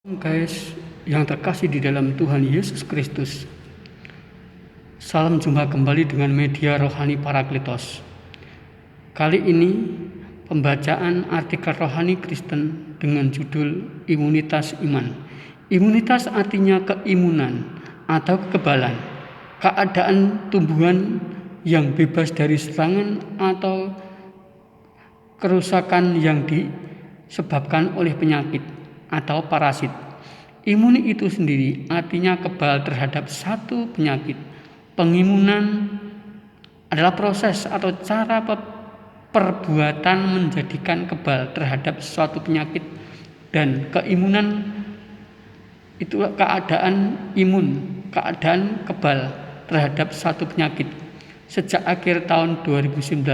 Guys yang terkasih di dalam Tuhan Yesus Kristus, salam jumpa kembali dengan media rohani Parakletos. Kali ini pembacaan artikel rohani Kristen dengan judul Imunitas Iman. Imunitas artinya keimunan atau kekebalan, keadaan tumbuhan yang bebas dari serangan atau kerusakan yang disebabkan oleh penyakit atau parasit. Imun itu sendiri artinya kebal terhadap satu penyakit. Pengimunan adalah proses atau cara perbuatan menjadikan kebal terhadap suatu penyakit, dan keimunan itu keadaan imun, keadaan kebal terhadap suatu penyakit. Sejak akhir tahun 2019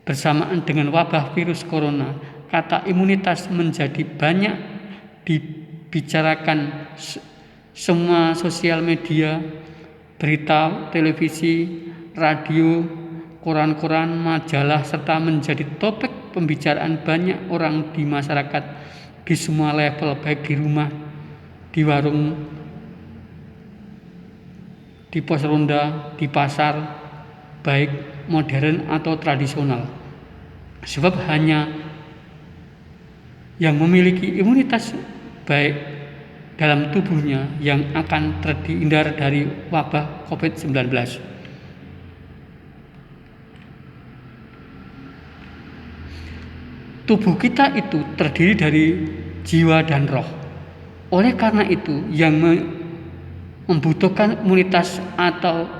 bersamaan dengan wabah virus corona, kata imunitas menjadi banyak dibicarakan semua sosial media, berita, televisi, radio, koran-koran, majalah, serta menjadi topik pembicaraan banyak orang di masyarakat di semua level, baik di rumah, di warung, di pos ronda, di pasar, baik modern atau tradisional. Sebab hanya yang memiliki imunitas baik dalam tubuhnya yang akan terhindar dari wabah COVID-19. Tubuh kita itu terdiri dari jiwa dan roh. Oleh karena itu, yang membutuhkan imunitas atau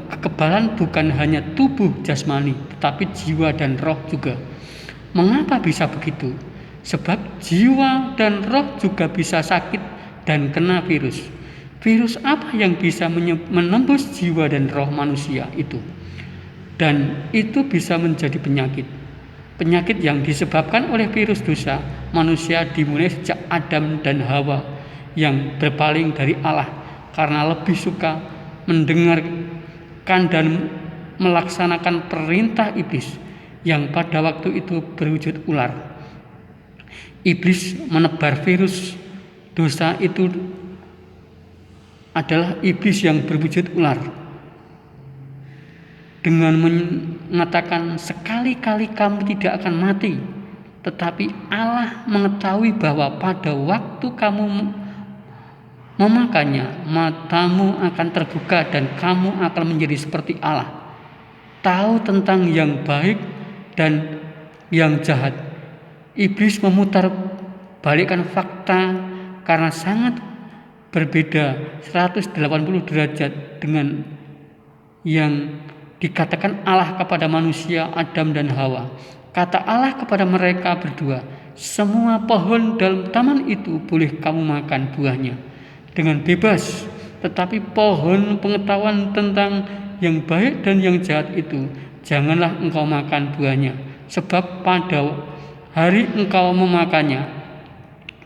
kekebalan bukan hanya tubuh jasmani, tetapi jiwa dan roh juga. Mengapa bisa begitu? Sebab jiwa dan roh juga bisa sakit dan kena virus. Virus apa yang bisa menembus jiwa dan roh manusia itu? Dan itu bisa menjadi penyakit. Penyakit yang disebabkan oleh virus dosa manusia dimulai sejak Adam dan Hawa yang berpaling dari Allah karena lebih suka mendengarkan dan melaksanakan perintah iblis yang pada waktu itu berwujud ular. Iblis menebar virus dosa itu adalah iblis yang berwujud ular, dengan mengatakan, sekali-kali kamu tidak akan mati. Tetapi Allah mengetahui bahwa pada waktu kamu memakannya, matamu akan terbuka dan kamu akan menjadi seperti Allah, tahu tentang yang baik dan yang jahat. Iblis memutar balikkan fakta karena sangat berbeda 180 derajat dengan yang dikatakan Allah kepada manusia Adam dan Hawa. Kata Allah kepada mereka berdua, semua pohon dalam taman itu boleh kamu makan buahnya dengan bebas, tetapi pohon pengetahuan tentang yang baik dan yang jahat itu janganlah engkau makan buahnya, sebab pada hari engkau memakannya,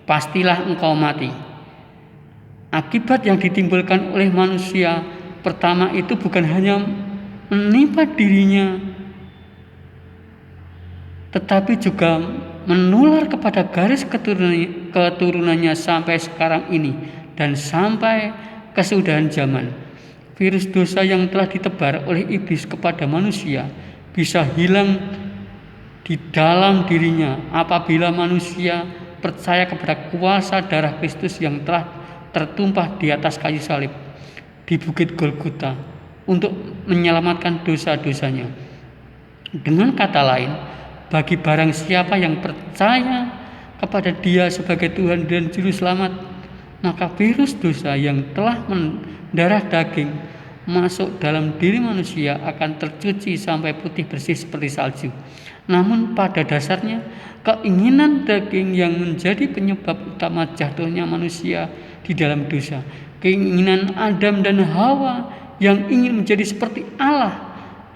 pastilah engkau mati. Akibat yang ditimbulkan oleh manusia pertama itu bukan hanya menimpa dirinya, tetapi juga menular kepada garis keturunannya sampai sekarang ini dan sampai kesudahan zaman. Virus dosa yang telah ditebar oleh iblis kepada manusia bisa hilang di dalam dirinya apabila manusia percaya kepada kuasa darah Kristus yang telah tertumpah di atas kayu salib di Bukit Golgota untuk menyelamatkan dosa-dosanya. Dengan kata lain, bagi barang siapa yang percaya kepada Dia sebagai Tuhan dan Juru Selamat, maka virus dosa yang telah mendarah daging masuk dalam diri manusia akan tercuci sampai putih bersih seperti salju. Namun pada dasarnya keinginan daging yang menjadi penyebab utama jatuhnya manusia di dalam dosa. Keinginan Adam dan Hawa yang ingin menjadi seperti Allah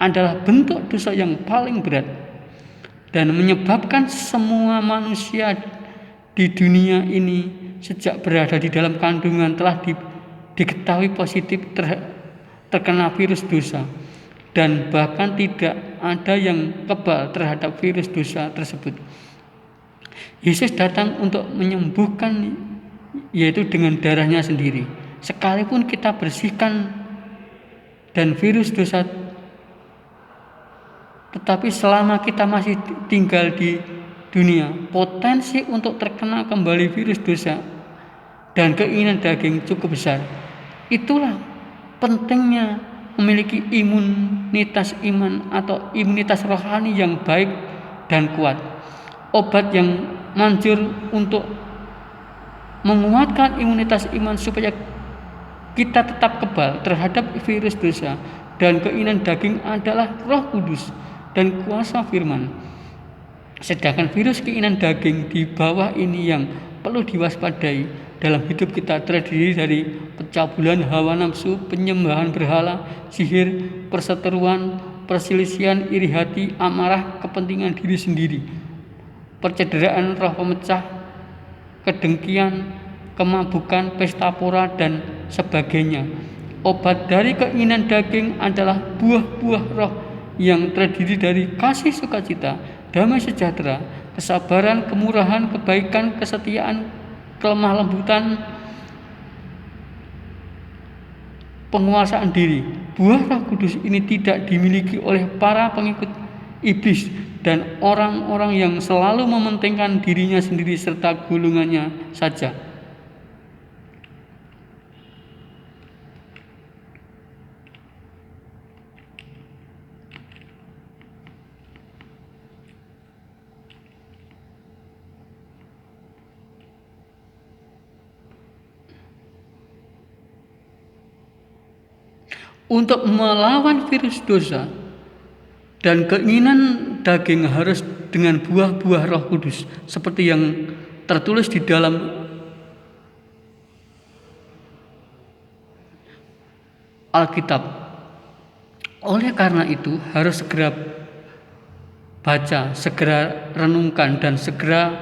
adalah bentuk dosa yang paling berat dan menyebabkan semua manusia di dunia ini sejak berada di dalam kandungan telah diketahui positif terkena virus dosa, dan bahkan tidak ada yang kebal terhadap virus dosa tersebut. Yesus datang untuk menyembuhkan, yaitu dengan darahnya sendiri. Sekalipun kita bersihkan dan virus dosa, tetapi selama kita masih tinggal di dunia, potensi untuk terkena kembali virus dosa dan keinginan daging cukup besar. Itulah pentingnya memiliki imunitas iman atau imunitas rohani yang baik dan kuat. Obat yang manjur untuk menguatkan imunitas iman supaya kita tetap kebal terhadap virus dosa dan keinginan daging adalah Roh Kudus dan kuasa firman. Sedangkan virus keinginan daging di bawah ini yang perlu diwaspadai dalam hidup kita terdiri dari pencabulan hawa nafsu, penyembahan berhala, sihir, perseteruan, perselisihan, iri hati, amarah, kepentingan diri sendiri, percederaan roh pemecah, kedengkian, kemabukan, pesta pora, dan sebagainya. Obat dari keinginan daging adalah buah-buah roh yang terdiri dari kasih sukacita, damai sejahtera, kesabaran, kemurahan, kebaikan, kesetiaan, kelemah lembutan, penguasaan diri. Buah Roh Kudus ini tidak dimiliki oleh para pengikut iblis dan orang-orang yang selalu mementingkan dirinya sendiri serta golongannya saja. Untuk melawan virus dosa dan keinginan daging harus dengan buah-buah Roh Kudus seperti yang tertulis di dalam Alkitab. Oleh karena itu harus segera baca, segera renungkan, dan segera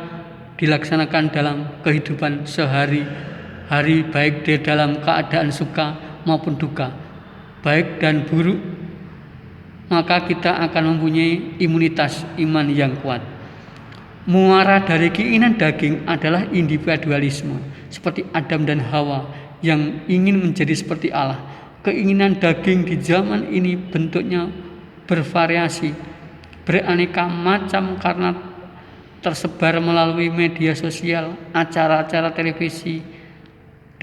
dilaksanakan dalam kehidupan sehari-hari, baik di dalam keadaan suka maupun duka, baik dan buruk, maka kita akan mempunyai imunitas iman yang kuat. Muara dari keinginan daging adalah individualisme, seperti Adam dan Hawa yang ingin menjadi seperti Allah. Keinginan daging di zaman ini bentuknya bervariasi, beraneka macam karena tersebar melalui media sosial, acara-acara televisi,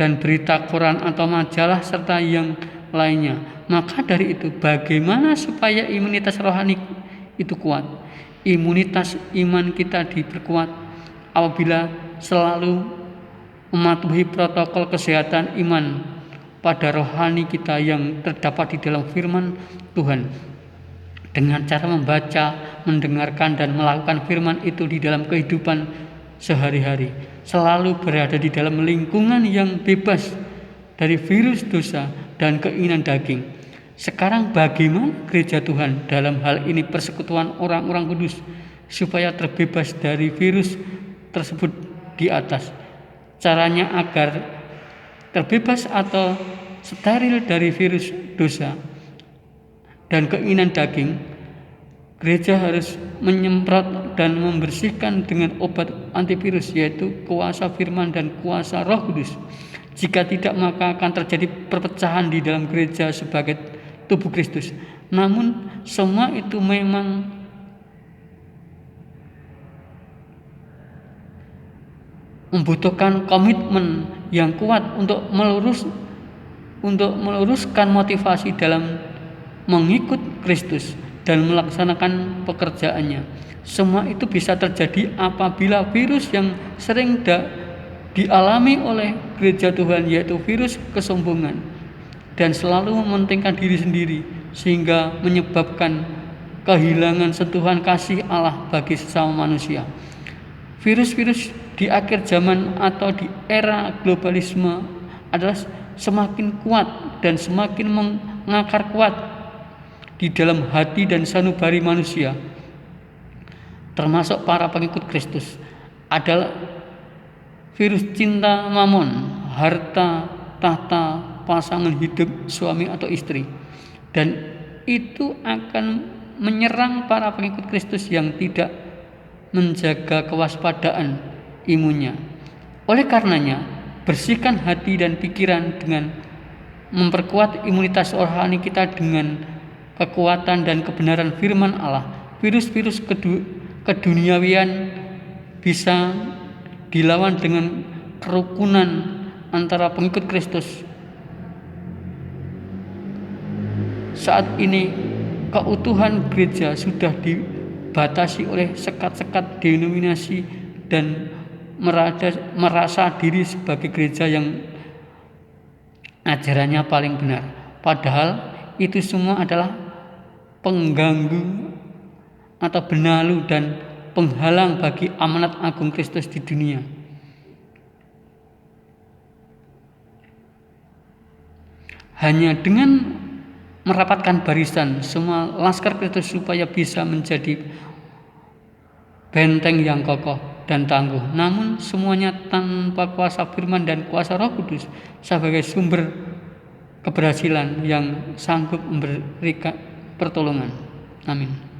dan berita koran atau majalah serta yang lainnya. Maka dari itu, bagaimana supaya imunitas rohani itu kuat? Imunitas iman kita diperkuat apabila selalu mematuhi protokol kesehatan iman pada rohani kita yang terdapat di dalam firman Tuhan, dengan cara membaca, mendengarkan, dan melakukan firman itu di dalam kehidupan sehari-hari, selalu berada di dalam lingkungan yang bebas dari virus dosa dan keinginan daging. Sekarang bagaimana gereja Tuhan dalam hal ini persekutuan orang-orang kudus supaya terbebas dari virus tersebut di atas? Caranya agar terbebas atau steril dari virus dosa dan keinginan daging, gereja harus menyemprot dan membersihkan dengan obat antivirus, yaitu kuasa firman dan kuasa Roh Kudus. Jika tidak, maka akan terjadi perpecahan di dalam gereja sebagai tubuh Kristus. Namun semua itu memang membutuhkan komitmen yang kuat untuk meluruskan motivasi dalam mengikut Kristus dan melaksanakan pekerjaannya. Semua itu bisa terjadi apabila virus yang sering dialami oleh gereja Tuhan, yaitu virus kesombongan dan selalu mementingkan diri sendiri, sehingga menyebabkan kehilangan sentuhan kasih Allah bagi sesama manusia. Virus-virus di akhir zaman atau di era globalisme adalah semakin kuat dan semakin mengakar kuat di dalam hati dan sanubari manusia, termasuk para pengikut Kristus. Adalah virus cinta mamon, harta, tahta, pasangan hidup, suami atau istri, dan itu akan menyerang para pengikut Kristus yang tidak menjaga kewaspadaan imunnya. Oleh karenanya, bersihkan hati dan pikiran dengan memperkuat imunitas rohani kita dengan kekuatan dan kebenaran firman Allah. Virus-virus keduniawian bisa dilawan dengan kerukunan antara pengikut Kristus. Saat ini keutuhan gereja sudah dibatasi oleh sekat-sekat denominasi dan merasa diri sebagai gereja yang ajarannya paling benar. Padahal itu semua adalah pengganggu atau benalu dan penghalang bagi amanat agung Kristus di dunia. Hanya dengan merapatkan barisan semua laskar Kristus supaya bisa menjadi benteng yang kokoh dan tangguh. Namun semuanya tanpa kuasa firman dan kuasa Roh Kudus sebagai sumber keberhasilan yang sanggup memberikan pertolongan. Amin.